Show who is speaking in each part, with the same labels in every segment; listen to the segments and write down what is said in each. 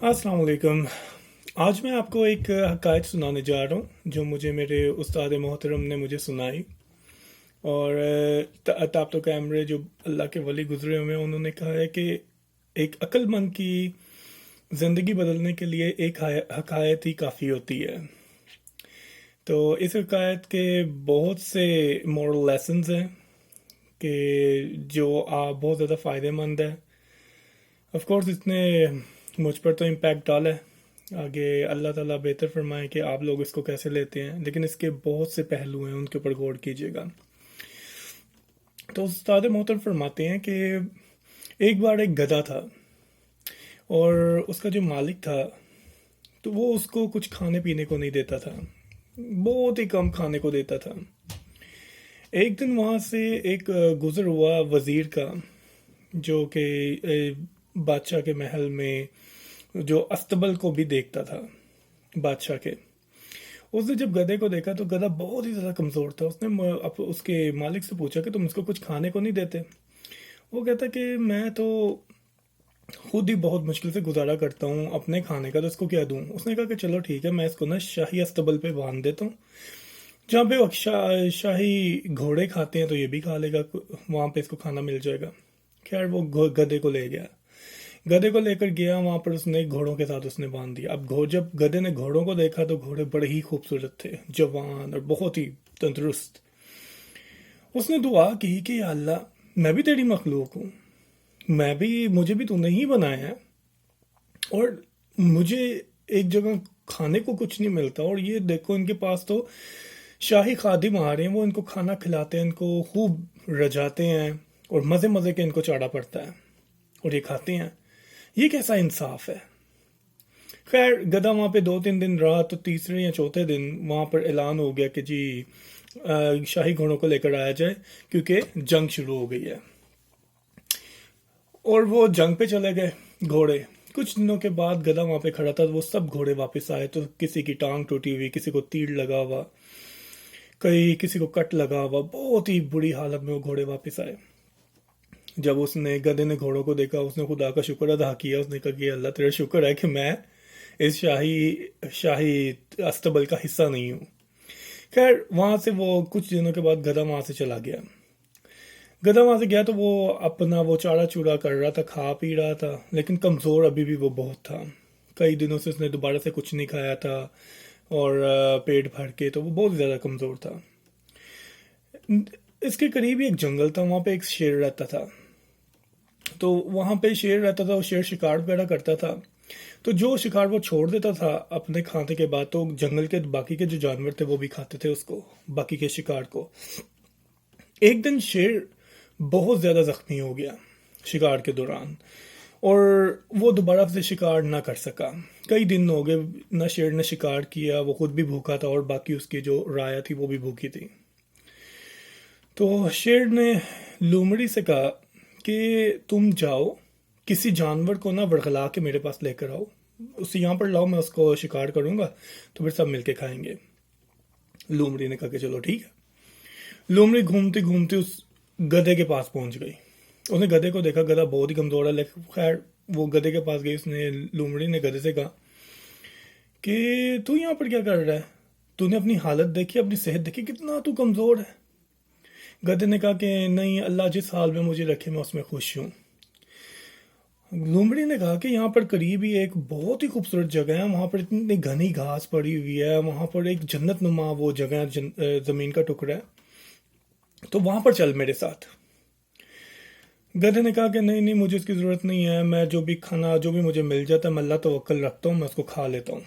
Speaker 1: अस्सलाम वालेकुम। आज मैं आपको एक हकायत सुनाने जा रहा हूँ जो मुझे मेरे उस्ताद मोहतरम ने मुझे सुनाई। और ताब तो कैमरे जो अल्लाह के वली गुजरे हुए हैं उन्होंने कहा है कि एक अक्लमंद की ज़िंदगी बदलने के लिए एक हकायत ही काफ़ी होती है। तो इस हकायत के बहुत से मॉरल लेसन्स हैं कि जो आप बहुत ज़्यादा फ़ायदेमंद है। ऑफ कोर्स इसने मुझ पर तो इम्पैक्ट डाला है। आगे अल्लाह ताला बेहतर फरमाए कि आप लोग इसको कैसे लेते हैं, लेकिन इसके बहुत से पहलू हैं, उनके ऊपर गौर कीजिएगा। तो उस्ताद मोहतर फरमाते हैं कि एक बार एक गधा था और उसका जो मालिक था तो वो उसको कुछ खाने पीने को नहीं देता था, बहुत ही कम खाने को देता था। एक दिन वहाँ से एक गुज़र हुआ वज़ीर का, जो कि बादशाह के महल में जो अस्तबल को भी देखता था बादशाह के। उसने जब गधे को देखा तो गधा बहुत ही ज़्यादा कमज़ोर था। उसने उसके मालिक से पूछा कि तुम इसको कुछ खाने को नहीं देते। वो कहता कि मैं तो खुद ही बहुत मुश्किल से गुजारा करता हूँ अपने खाने का, तो इसको क्या दूँ। उसने कहा कि चलो ठीक है, मैं इसको ना शाही अस्तबल पे बांध देता हूँ, जहाँ पे वो शाही घोड़े खाते हैं तो ये भी खा लेगा, वहाँ पे इसको खाना मिल जाएगा। खैर वो गधे को ले गया। गधे को लेकर गया वहां पर, उसने घोड़ों के साथ उसने बांध दिया। अब जब गधे ने घोड़ों को देखा तो घोड़े बड़े ही खूबसूरत थे, जवान और बहुत ही तंदुरुस्त। उसने दुआ की कि या अल्लाह, मैं भी तेरी मखलूक हूँ, मुझे भी तूने ही बनाया है, और मुझे एक जगह खाने को कुछ नहीं मिलता, और ये देखो इनके पास तो शाही खादिम आ रहे हैं, वो इनको खाना खिलाते हैं, इनको खूब रजाते हैं और मज़े मज़े के इनको चाड़ा पड़ता है और ये खाते हैं। ये कैसा इंसाफ है। खैर गधा वहाँ पे 2-3 दिन रहा, तो तीसरे या चौथे दिन वहाँ पर ऐलान हो गया कि जी शाही घोड़ों को लेकर आया जाए, क्योंकि जंग शुरू हो गई है। और वो जंग पे चले गए घोड़े। कुछ दिनों के बाद गधा वहाँ पे खड़ा था, तो वो सब घोड़े वापस आए। तो किसी की टांग टूटी हुई, किसी को तीर लगा हुआ, किसी को कट लगा हुआ, बहुत ही बुरी हालत में वो घोड़े वापस आए। जब उसने गधे ने घोड़ों को देखा, उसने खुदा का शुक्र अदा किया। उसने कहा कि अल्लाह तेरा शुक्र है कि मैं इस शाही शाही अस्तबल का हिस्सा नहीं हूँ। खैर वहां से वो कुछ दिनों के बाद गधा वहां से चला गया। गधा वहां से गया तो वो अपना वो चारा चूरा कर रहा था, खा पी रहा था, लेकिन कमज़ोर अभी भी वो बहुत था। कई दिनों से उसने दोबारा से कुछ नहीं खाया था, और पेट भर के, तो वो बहुत ज़्यादा कमज़ोर था। इसके करीब ही एक जंगल था, वहाँ पे एक शेर रहता था। तो वहाँ पे शेर रहता था, वो शेर शिकार वगैरह करता था। तो जो शिकार वो छोड़ देता था अपने खाने के बाद, तो जंगल के बाकी के जो जानवर थे वो भी खाते थे उसको, बाकी के शिकार को। एक दिन शेर बहुत ज़्यादा जख्मी हो गया शिकार के दौरान, और वो दोबारा से शिकार ना कर सका। कई दिन हो गए ना शेर ने शिकार किया, वो खुद भी भूखा था और बाकी उसकी जो राया थी वो भी भूखी थी। तो शेर ने लोमड़ी से कहा कि तुम जाओ, किसी जानवर को ना वर्गला के मेरे पास लेकर आओ, उसे यहाँ पर लाओ, मैं उसको शिकार करूंगा, तो फिर सब मिलके खाएंगे। लोमड़ी ने कहा कि चलो ठीक है। लोमड़ी घूमती घूमती उस गधे के पास पहुंच गई। उसने गधे को देखा, गधा बहुत ही कमजोर है, लेकिन खैर वो गधे के पास गई। उसने लोमड़ी ने गधे से कहा कि तू यहाँ पर क्या कर रहा है, तूने अपनी हालत देखी, अपनी सेहत देखी, कितना तू कमजोर है। गधे ने कहा कि नहीं, अल्लाह जिस हाल में मुझे रखे मैं उसमें खुश हूँ। लोमड़ी ने कहा कि यहाँ पर करीब ही एक बहुत ही खूबसूरत जगह है, वहाँ पर इतनी घनी घास पड़ी हुई है, वहाँ पर एक जन्नत नुमा वो जगह ज़मीन का टुकड़ा है, तो वहाँ पर चल मेरे साथ। गधे ने कहा कि नहीं नहीं, मुझे इसकी ज़रूरत नहीं है, मैं जो भी खाना जो भी मुझे मिल जाता है, मैं अल्लाह तवक्कल रखता हूँ, मैं उसको खा लेता हूँ।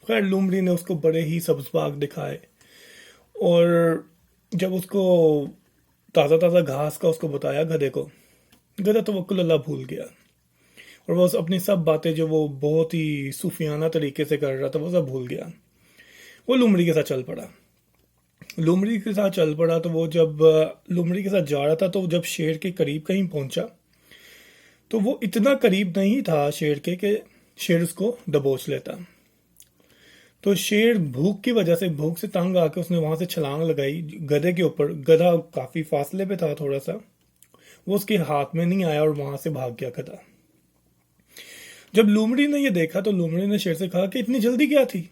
Speaker 1: खैर लोमड़ी ने उसको बड़े ही सब्ज़ बाग दिखाए, और जब उसको ताज़ा ताज़ा घास का उसको बताया गधे को, गधा तवक्कुल अल्लाह भूल गया, और वो अपनी सब बातें जो वो बहुत ही सूफियाना तरीके से कर रहा था वो सब भूल गया। वो लोमड़ी के साथ चल पड़ा। लोमड़ी के साथ चल पड़ा तो वो जब लोमड़ी के साथ जा रहा था, तो जब शेर के करीब कहीं पहुंचा, तो वो इतना करीब नहीं था शेर के कि शेर उसको दबोच लेता। तो शेर भूख की वजह से, भूख से तंग आके उसने वहां से छलांग लगाई गधे के ऊपर। गधा काफी फासले पे था थोड़ा सा, वो उसके हाथ में नहीं आया और वहां से भाग गया गधा। जब लोमड़ी ने ये देखा तो लोमड़ी ने शेर से कहा कि इतनी जल्दी क्या थी,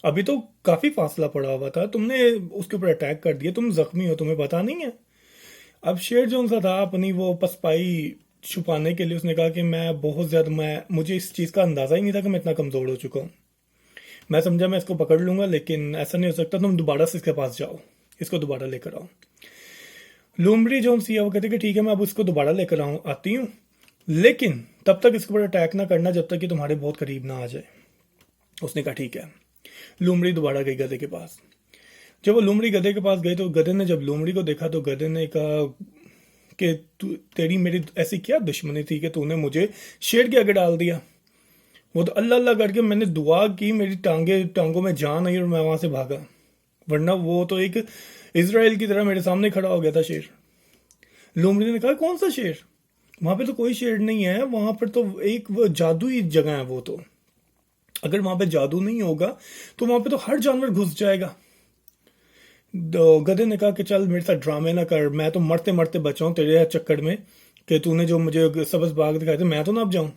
Speaker 1: अभी तो काफी फासला पड़ा हुआ था, तुमने उसके ऊपर अटैक कर दिया, तुम जख्मी हो, तुम्हें पता नहीं है। अब शेर जो सा था अपनी वो पसपाई छुपाने के लिए उसने कहा कि मैं बहुत ज्यादा, मुझे इस चीज का अंदाजा ही नहीं था कि मैं इतना कमजोर हो चुका हूँ। मैं समझा मैं इसको पकड़ लूंगा, लेकिन ऐसा नहीं हो सकता, तुम दोबारा से इसके पास जाओ, इसको दोबारा लेकर आओ। लोमड़ी जो सी है वो कहते कि ठीक है, मैं अब उसको दोबारा लेकर आती हूँ, लेकिन तब तक इसके ऊपर अटैक ना करना जब तक कि तुम्हारे बहुत करीब ना आ जाए। उसने कहा ठीक है। लोमड़ी दोबारा गई गधे के पास। जब वो लोमड़ी गधे के पास गई तो गधे ने जब लोमड़ी को देखा तो गधे ने कहा कि तेरी मेरी ऐसी क्या दुश्मनी थी कि तूने मुझे शेर के आगे डाल दिया। वो तो अल्लाह अल्लाह करके मैंने दुआ की, मेरी टांगों में जान आई और मैं वहां से भागा, वरना वो तो एक इजराइल की तरह मेरे सामने खड़ा हो गया था शेर। लोमड़ी ने कहा कौन सा शेर, वहां पे तो कोई शेर नहीं है, वहां पर तो एक वो जादुई जगह है, वो तो अगर वहां पे जादू नहीं होगा तो वहां पे तो हर जानवर घुस जाएगा। तो गधे ने कहा कि चल मेरे साथ ड्रामे ना कर, मैं तो मरते मरते बचाऊं तेरे चक्कर में कि तूने जो मुझे सबज बाग दिखाए थे मैं तो ना अब जाऊं।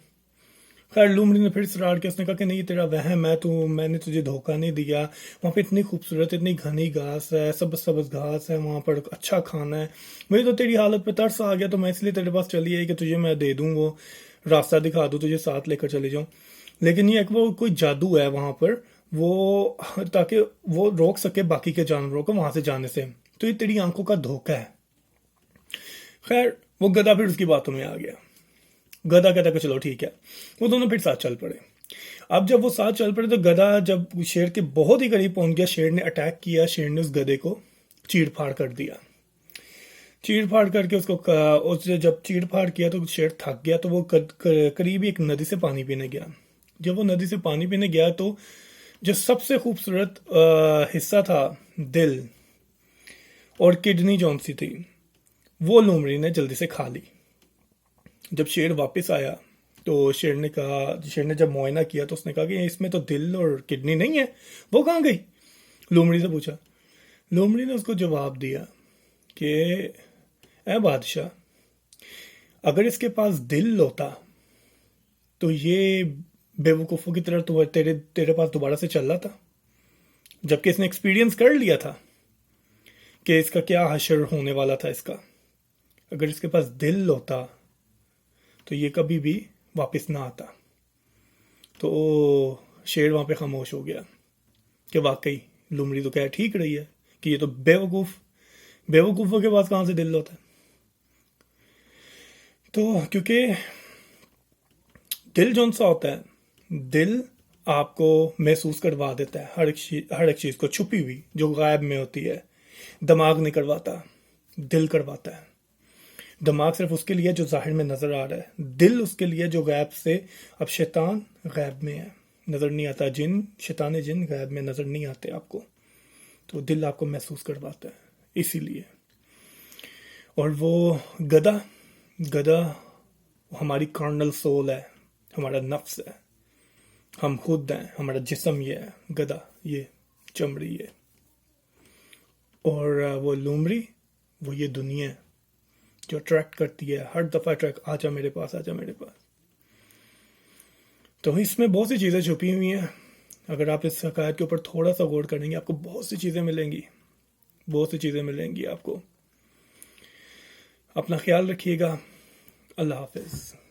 Speaker 1: खैर लोमड़ी ने फिर सरार के उसने कहा कि नहीं तेरा वहम है, मैंने तुझे धोखा नहीं दिया, वहाँ पे इतनी खूबसूरत इतनी घनी घास है, सबज सबज घास है, वहाँ पर अच्छा खाना है, मुझे तो तेरी हालत पे तरस आ गया तो मैं इसलिए तेरे पास चली आई कि तुझे मैं दे दूँ, वो रास्ता दिखा दूँ, तुझे साथ लेकर चले जाऊँ। लेकिन ये वो कोई जादू है वहाँ पर, वो ताकि वो रोक सके बाकी के जानवरों को वहां से जाने से, तो ये तेरी आंखों का धोखा है। खैर वो गधा फिर उसकी बातों में आ गया। गधा कहता कि चलो ठीक है, वो दोनों फिर साथ चल पड़े। अब जब वो साथ चल पड़े तो गधा जब शेर के बहुत ही करीब पहुंच गया, शेर ने अटैक किया, शेर ने उस गधे को चीड़ फाड़ कर दिया। चीड़ फाड़ करके उसने जब चीड़ फाड़ किया तो शेर थक गया, तो वो करीब ही एक नदी से पानी पीने गया। जब वो नदी से पानी पीने गया तो जो सबसे खूबसूरत हिस्सा था, दिल और किडनी जौन सी थी, वो लोमड़ी ने जल्दी से खा ली। जब शेर वापस आया तो शेर ने जब मुआयना किया तो उसने कहा कि इसमें तो दिल और किडनी नहीं है, वो कहाँ गई, लोमड़ी से पूछा। लोमड़ी ने उसको जवाब दिया कि ए बादशाह, अगर इसके पास दिल होता तो ये बेवकूफ़ों की तरह तो तेरे पास दोबारा से चल रहा था, जबकि इसने एक्सपीरियंस कर लिया था कि इसका क्या हशर होने वाला था इसका। अगर इसके पास दिल होता तो ये कभी भी वापस ना आता। तो शेर वहां पे खामोश हो गया कि वाकई लोमड़ी तो कह ठीक रही है कि ये तो बेवकूफ़ों के पास कहाँ से दिल होता है। तो क्योंकि दिल जौन सा होता है, दिल आपको महसूस करवा देता है हर एक चीज़ को, छुपी हुई जो गायब में होती है। दिमाग नहीं करवाता, दिल करवाता है। दिमाग सिर्फ उसके लिए जो जाहिर में नजर आ रहा है, दिल उसके लिए जो गैब से, अब शैतान गैब में है, नजर नहीं आता, शैतान जिन गैब में नजर नहीं आते आपको, तो दिल आपको महसूस करवाता है इसीलिए। और वो गधा हमारी कार्नल सोल है, हमारा नफ्स है, हम खुद हैं, हमारा जिस्म ये है, गधा ये चमड़ी ये, और वो लोमड़ी वो ये दुनिया है जो अट्रैक्ट करती है हर दफा, आजा मेरे पास, आजा मेरे पास। तो इसमें बहुत सी चीज़ें छुपी हुई हैं, अगर आप इस हकायत के ऊपर थोड़ा सा गौर करेंगे आपको बहुत सी चीज़ें मिलेंगी आपको। अपना ख्याल रखिएगा। अल्लाह हाफिज़।